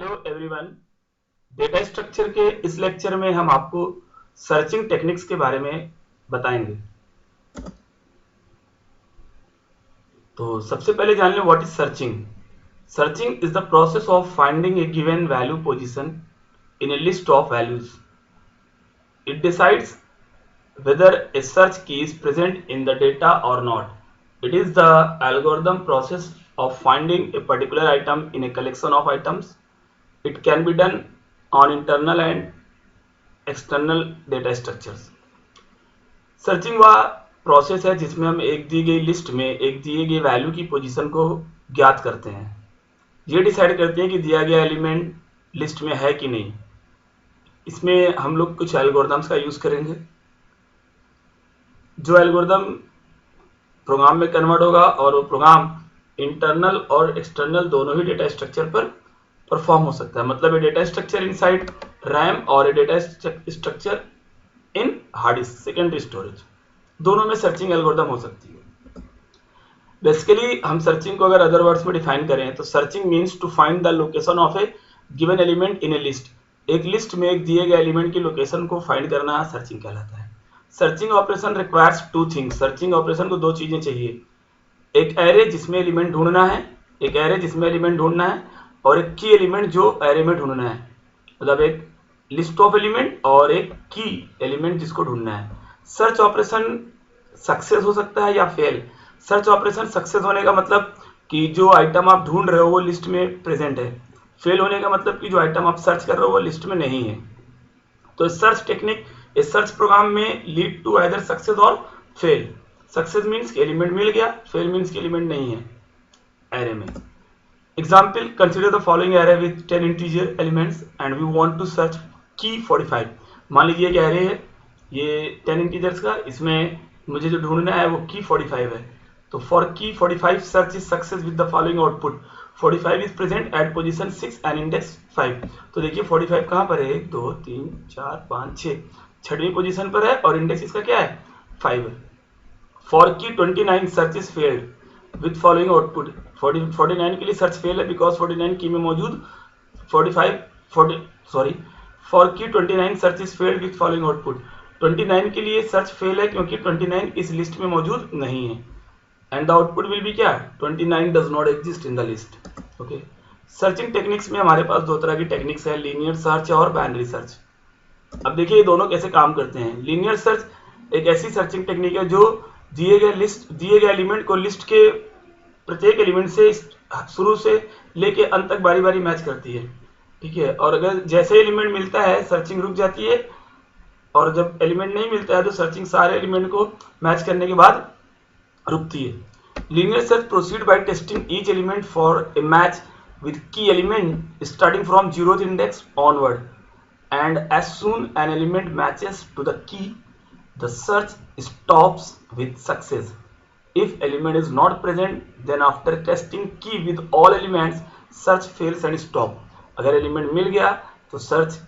Hello everyone. Data structure के इस lecture में हम आपको सर्चिंग टेक्निक्स के बारे में बताएंगे। तो सबसे पहले जान लें what is searching. Searching is the process of finding A given value position in a list of values. It decides whether a search key is present in the data or not. It is the algorithm process of finding a particular item in a collection of items. It can be done on internal and external data structures. Searching वह process है जिसमें हम एक दी गई list में एक दिए गए वैल्यू की पोजीशन को ज्ञात करते हैं। ये डिसाइड करते हैं कि दिया गया एलिमेंट लिस्ट में है कि नहीं। इसमें हम लोग कुछ एल्गोरिथम्स का यूज करेंगे। जो एल्गोरिथम प्रोग्राम में कन्वर्ट होगा और वो प्रोग्राम इंटरनल और एक्सटर्नल दोनों ही डेटा स्ट्रक्चर पर परफॉर्म हो सकता है। मतलब ये डेटा स्ट्रक्चर इनसाइड रैम और ये data structure in hard disk secondary storage, दोनों में सर्चिंग एल्गोरिथम हो सकती है। बेसिकली हम सर्चिंग को अगर अदर वर्ड्स में डिफाइन करें तो searching means to find the location of a given element in a list. एक लिस्ट में एक दिए गए एलिमेंट की लोकेशन को फाइंड करना सर्चिंग कहलाता है। Searching operation requires two things. Searching operation को दो चीजें चाहिए, एक एरे जिसमें एलिमेंट ढूंढना है, एक एरे जिसमें एलिमेंट ढूंढना है, और एक की एलिमेंट जो एरे में ढूंढना है। मतलब एक लिस्ट ऑफ एलिमेंट और एक की एलिमेंट जिसको ढूंढना है। सर्च ऑपरेशन सक्सेस हो सकता है या फेल। सर्च ऑपरेशन सक्सेस होने का मतलब कि जो आइटम आप ढूंढ रहे हो वो लिस्ट में प्रेजेंट है। फेल होने का मतलब कि जो आइटम आप सर्च कर रहे हो वो लिस्ट में नहीं है। तो सर्च टेक्निक इस सर्च प्रोग्राम में लीड टू आइदर सक्सेस और फेल। सक्सेस मीन्स कि एलिमेंट मिल गया, फेल मीन्स कि एलिमेंट नहीं है एरे में। Example, consider the following array with 10 integer elements and we want to search key 45। मान लीजिए कि एरे है ये 10 इंटीजर्स का, इसमें मुझे जो ढूंढना है वो की 45 है। तो फॉर की 45 search is success with the following output. 45 is present at position 6 and index 5। तो देखिए 45 कहां पर है, 1 2 3 4 5 6, छठवीं पोजीशन पर है और इंडेक्स इसका क्या है, 5 है। फॉर की 29 search is failed with following output. 49 के लिए सर्च फेल है बिकॉज 49 की में मौजूद फॉर की 29 search is failed with following output. 29 के लिए सर्च फेल है क्योंकि 29 इस लिस्ट में मौजूद नहीं है। And the output will be क्या, 29 does not exist in the list. Okay, searching techniques में हमारे पास दो तरह की टेक्निक्स है, लीनियर सर्च और बाइनरी सर्च। अब देखिए ये दोनों कैसे काम करते हैं। लीनियर सर्च एक ऐसी सर्चिंग टेक्निक है जो दिए गए एलिमेंट को लिस्ट के प्रत्येक एलिमेंट से शुरू से लेके अंत तक बारी बारी मैच करती है। ठीक है, और अगर जैसे एलिमेंट मिलता है सर्चिंग रुक जाती है, और जब एलिमेंट नहीं मिलता है तो सर्चिंग सारे एलिमेंट को मैच करने के बाद रुकती है। Linear search proceed by testing each element for a match with key element starting from 0th index onward, and as soon an element matches to the key, the search stops with success. If element is not present, then after testing key with all elements, search fails and stop. अगर element मिल गया तो search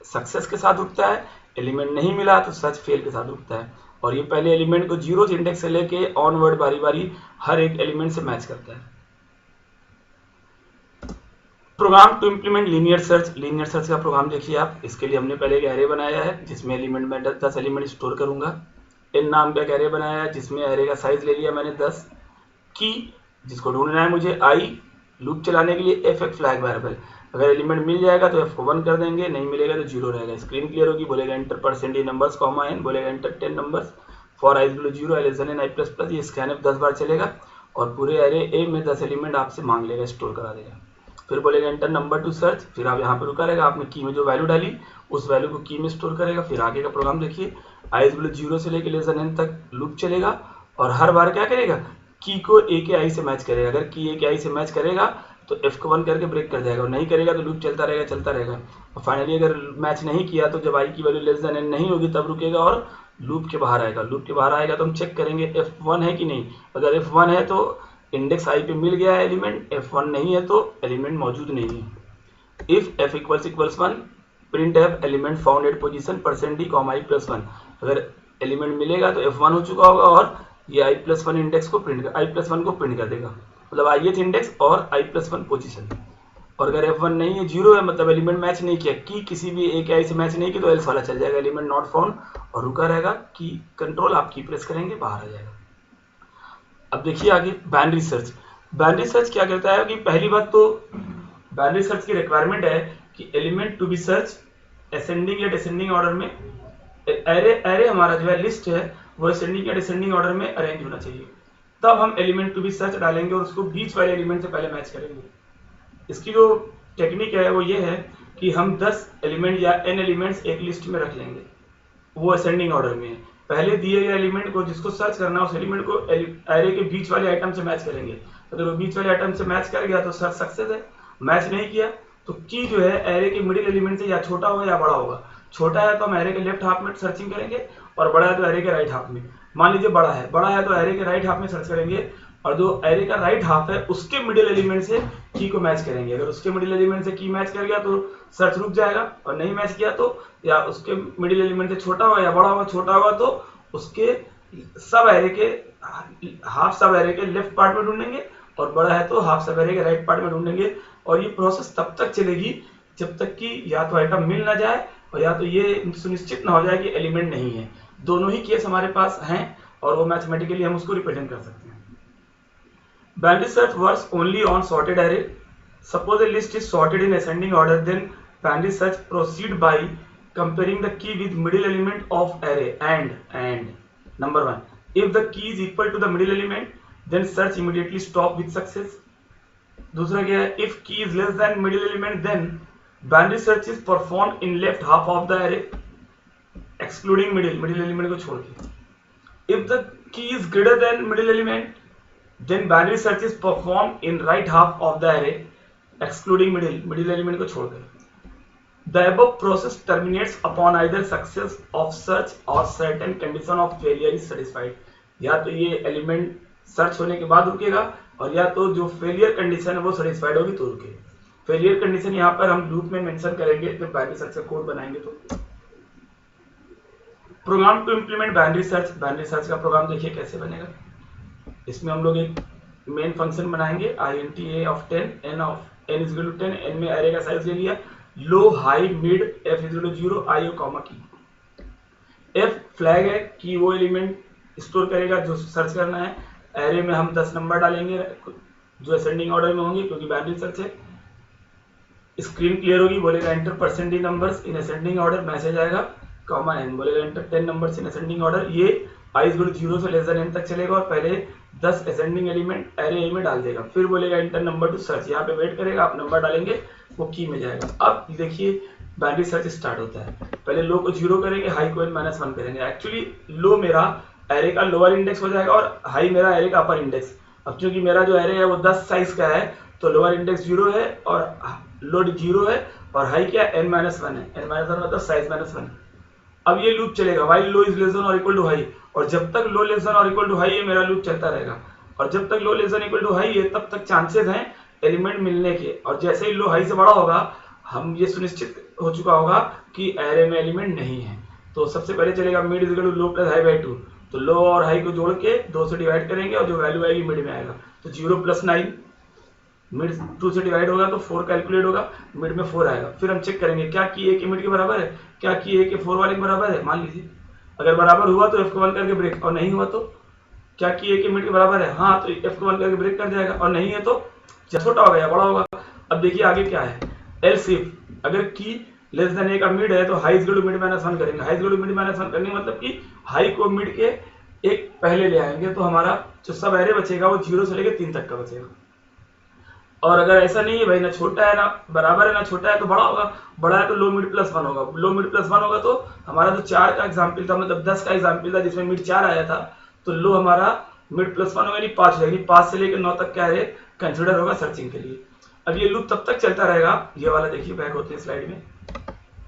success के साथ रुकता है, element नहीं मिला तो सर्च फेल के साथ रुकता है। और ये पहले एलिमेंट को 0th इंडेक्स से लेके ऑनवर्ड बारी बारी हर एक एलिमेंट से मैच करता है। Program to implement linear search. Linear search का प्रोग्राम देखिए आप। इसके लिए हमने पहले एक एरे बनाया है जिसमें एलिमेंट में 10 एलिमेंट स्टोर करूंगा। इन नाम का एक एरे बनाया है जिसमें एरे का साइज ले लिया मैंने 10। की जिसको ढूंढना है मुझे आई, लूप चलाने के लिए एफ एक फ्लैग वेरिएबल। अगर एलिमेंट मिल जाएगा तो एफ को 1 कर देंगे, नहीं मिलेगा तो 0 रहेगा। स्क्रीन क्लियर होगी, बोलेगा enter percent numbers comma n, बोलेगा enter 10 numbers for I below 0 I less than I plus plus. ये स्कैनफ 10 बार चलेगा और पूरे एरे ए में 10 एलिमेंट आपसे मांग लेगा, स्टोर करा देगा। फिर बोलेगा एंटर नंबर टू सर्च, फिर आप यहाँ पे रुका रहेगा, आपने की में जो वैल्यू डाली उस वैल्यू को की में स्टोर करेगा। फिर आगे का प्रोग्राम देखिए, आई बिलो 0 से लेकर लेस देन एन तक लूप चलेगा और हर बार क्या करेगा, की को ए के आई से मैच करेगा। अगर की ए के आई से मैच करेगा तो एफ को 1 करके ब्रेक कर जाएगा, और नहीं करेगा तो लूप चलता रहेगा। और फाइनली अगर मैच नहीं किया तो जब आई की वैल्यू लेस देन एन नहीं होगी तब रुकेगा और लूप के बाहर आएगा। लूप के बाहर आएगा तो हम चेक करेंगे F1 है कि नहीं। अगर F1 है तो इंडेक्स आई पे मिल गया है एलिमेंट, F1 नहीं है तो एलिमेंट मौजूद नहीं है। If F = 1 print F element found at position %d, i+1। अगर एलिमेंट मिलेगा तो F1 हो चुका होगा और ये i+1 इंडेक्स को प्रिंट कर i+1 को प्रिंट कर देगा। मतलब ith इंडेक्स और i+1 पोजीशन। और अगर F1 नहीं है, 0 है, मतलब एलिमेंट मैच नहीं किया, की किसी भी एक आई से मैच नहीं की तो एल्स वाला चल जाएगा, एलिमेंट नॉट फाउंड और रुका रहेगा, की कंट्रोल आप की प्रेस करेंगे बाहर आ जाएगा। अब देखिए आगे बाइनरी सर्च। बाइनरी सर्च क्या कहता है कि पहली बात तो बाइनरी सर्च की रिक्वायरमेंट है कि element to be search ascending या डिसेंडिंग ऑर्डर में, एरे हमारा जो है लिस्ट है वो असेंडिंग या डिसेंडिंग ऑर्डर में अरेंज होना चाहिए, तब हम एलिमेंट टू बी सर्च डालेंगे और उसको बीच वाले एलिमेंट से पहले मैच करेंगे। इसकी जो टेक्निक है वो ये है कि हम 10 एलिमेंट या n एलिमेंट्स एक लिस्ट में रख लेंगे, वो असेंडिंग ऑर्डर में है। पहले दिए गए एलिमेंट को जिसको सर्च करना है उस एलिमेंट को एरे के बीच वाले आइटम से मैच करेंगे। अगर वो बीच वाले आइटम से मैच कर गया तो सर्च सक्सेस है, मैच नहीं किया तो की जो है एरे के मिडिल एलिमेंट से या छोटा होगा या बड़ा होगा। छोटा है तो हम एरे के लेफ्ट हाफ में सर्चिंग करेंगे और बड़ा है तो एरे के राइट हाफ में। मान लीजिए बड़ा है तो एरे के राइट हाफ में सर्च करेंगे और जो एरे का राइट हाफ है उसके मिडिल एलिमेंट से की को मैच करेंगे। अगर उसके मिडिल एलिमेंट से की मैच कर गया तो सर्च रुक जाएगा, और नहीं मैच किया तो या उसके मिडिल एलिमेंट से छोटा होगा या बड़ा होगा, छोटा होगा तो उसके सब एरे के हाफ सब एरे के लेफ्ट पार्ट में ढूंढेंगे और बड़ा है तो हाफ सब एरे के राइट पार्ट में ढूंढेंगे। और ये प्रोसेस तब तक चलेगी जब तक कि या तो आइटम मिल ना जाए और या तो ये सुनिश्चित ना हो जाए कि एलिमेंट नहीं है। दोनों ही केस हमारे पास हैं और वो मैथमेटिकली हम उसको रिप्रेजेंट कर सकते हैं। Binary search works only on sorted array. Suppose a list is sorted in ascending order, then binary search proceed by comparing the key with middle element of array and number 1, if the key is equal to the middle element then search immediately stop with success. दूसरा क्या है, if key is less than middle element then binary search is performed in left half of the array excluding middle element को छोड़ के. If the key is greater than middle element then binary search is performed in right half of the array excluding middle element को छोड़कर. The above process terminates upon either success of search or certain condition of failure is satisfied. या तो ये element search होने के बाद रुकेगा और या तो जो फेलियर कंडीशन है वो सेटिस्फाइड होगी तो रुके। फेलियर कंडीशन यहाँ पर हम लूप में मेंशन करेंगे जब बाइनरी सर्च का कोड बनाएंगे। तो program to implement binary search का प्रोग्राम देखिए कैसे बनेगा। इसमें हम लोग एक मेन फंक्शन बनाएंगे int a of 10 n of n is equal to 10, n में एरे का साइज ले लिया, low high mid f is equal to 0 io comma की। f फ्लैग है कि वो एलिमेंट स्टोर करेगा जो सर्च करना है। एरे में हम 10 नंबर डालेंगे जो असेंडिंग ऑर्डर में होंगे क्योंकि बाइनरी सर्च है। स्क्रीन क्लियर होगी, बोलेगा enter percentage numbers in ascending order, message आएगा कॉमा n, बोलेगा enter 10 numbers in ascending order. ये i is equal to 0 से लेस देन n तक चलेगा और पहले 10 असेंडिंग एलिमेंट एरे ए में डाल देगा, फिर बोलेगा एंटर नंबर टू सर्च, यहाँ पे वेट करेगा, आप नंबर डालेंगे वो की में जाएगा। अब देखिए बाइनरी सर्च स्टार्ट होता है। पहले लो को 0 करेंगे, हाई को n-1 करेंगे। एक्चुअली लो मेरा एरे का लोअर इंडेक्स हो जाएगा और हाई मेरा एरे का अपर इंडेक्स। अब क्योंकि मेरा जो एरे है वो 10 साइज का है तो लोअर इंडेक्स 0 है और लोड 0 है और हाई क्या n-1 है, n-1 मतलब साइज -1। अब ये लूप चलेगा while low is less than और इक्वल टू हाई, और जब तक लो लेस देन और इक्वल टू हाई है मेरा लूप चलता रहेगा, और जब तक low less than equal to high है तब तक चांसेस हैं एलिमेंट मिलने के। और जैसे ही लो हाई से बड़ा होगा हम ये सुनिश्चित हो चुका होगा कि एरे में एलिमेंट नहीं है, तो सबसे पहले चलेगा mid is equal to low plus high by 2, तो लो और हाई को जोड़ के 2 से डिवाइड करेंगे और जो वैल्यू आएगी मिड में आएगा, तो 0 + 9 मिड 2 से डिवाइड होगा तो 4 कैलकुलेट होगा, मिड में 4 आएगा। फिर हम चेक करेंगे क्या की ए के मिड के बराबर है, क्या की ए के 4 वाले के बराबर है। मान लीजिए अगर बराबर हुआ तो f को 1 करके ब्रेक, और नहीं हुआ तो क्या की ए के मिड के बराबर है, हाँ तो f को 1 करके ब्रेक कर जाएगा, और नहीं है तो छोटा होगा या बड़ा होगा। अब देखिए आगे क्या है, एल्स इफ अगर की लेस देन ए का मिड है तो high is equal to mid -1 करेंगे। High is equal to mid -1 करने मतलब कि हाई को मिड के एक पहले ले आएंगे तो हमारा जो सब एरे बचेगा वो 0 से लेकर 3 तक का बचेगा। और अगर ऐसा नहीं है भाई ना छोटा है ना बराबर है ना छोटा है तो बड़ा होगा, बड़ा है तो लो मिड +1 होगा, लो मिड +1 होगा तो हमारा जो 4 का एग्जाम्पल था मतलब 10 का एग्जाम्पल था जिसमें मिड 4 आया था तो लो हमारा मिड +1 होगा यानी 5 हो जाएगी, 5 से लेकर 9 तक क्या है कंसिडर होगा सर्चिंग के लिए। अब ये लूप तब तक चलता रहेगा, ये वाला देखिए बैक होते हैं स्लाइड में,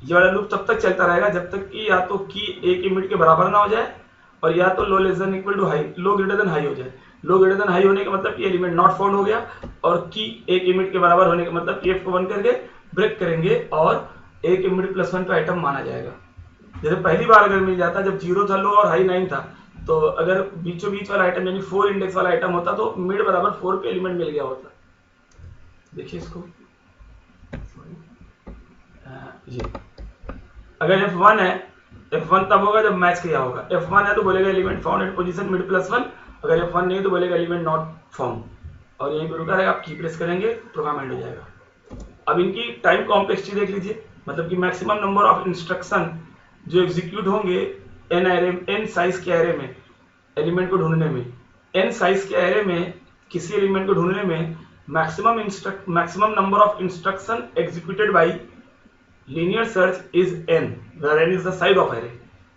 ये वाला लूप तब तक चलता रहेगा जब तक कि या तो की ए के मिड के बराबर ना हो जाए और या तो low less than equal to high, low greater than high हो जाए। लो ग्रेटर देन हाई होने का मतलब कि एलिमेंट नॉट फाउंड हो गया, और की ए के मिड के बराबर होने का मतलब कि f को 1 करके ब्रेक करेंगे और a के मिड +1 पे आइटम माना जाएगा। जैसे पहली बार अगर मिल जाता जब 0 था लो और हाई 9 था तो अगर बीचों बीच वाला आइटम यानी 4 इंडेक्स वाला आइटम होता तो मिड बराबर 4 पे एलिमेंट मिल गया होता। देखिए इसको ये अगर F1 है, F1 तब होगा जब मैच किया होगा। F1 है तो बोलेगा element found at position mid +1, अगर F1 नहीं है तो बोलेगा एलिमेंट नॉट फाउंड, और यहीं पर रुका रहेगा। आप की प्रेस करेंगे प्रोग्राम एंड हो जाएगा। अब इनकी टाइम कॉम्प्लेक्सिटी देख लीजिए, मतलब कि मैक्सिमम नंबर ऑफ इंस्ट्रक्शन जो एग्जीक्यूट होंगे एन साइज के एरे में, एलिमेंट को ढूंढने में, एन साइज के एरे में किसी एलिमेंट को ढूंढने में maximum number of instruction executed by linear search is n, where n is the size of array,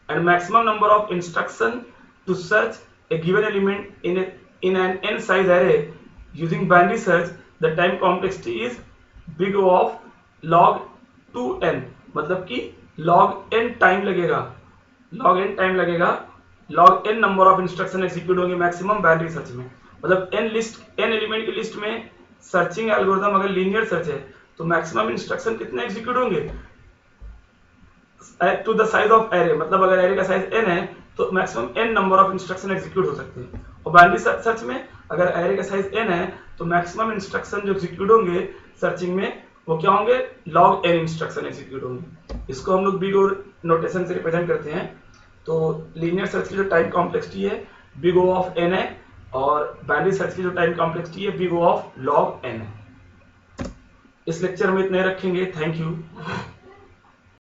and maximum number of instruction to search a given element in an n size array using binary search, the time complexity is big O of log 2n, मतलब कि log n time लगेगा, log n time लगेगा, log n number of instruction execute होंगे maximum binary search में। मतलब n element की list में searching algorithm अगर लीनियर सर्च है तो मैक्सिमम इंस्ट्रक्शन कितने एग्जीक्यूट होंगे to the size of array, मतलब अगर एरे का साइज n है तो maximum n number of instruction execute हो सकते हैं। और बाइनरी सर्च में अगर एरे का साइज n है तो मैक्सिमम इंस्ट्रक्शन जो एग्जीक्यूट होंगे सर्चिंग में वो क्या होंगे, log n इंस्ट्रक्शन एग्जीक्यूट होंगे। इसको हम लोग बिग O नोटेशन से रिप्रेजेंट करते हैं। तो लीनियर सर्च की जो टाइम कॉम्प्लेक्सिटी है बिग O ऑफ n है, और बाइनरी सर्च की जो टाइम कॉम्प्लेक्सिटी है big O of log n है। इस लेक्चर में इतने रखेंगे। Thank you.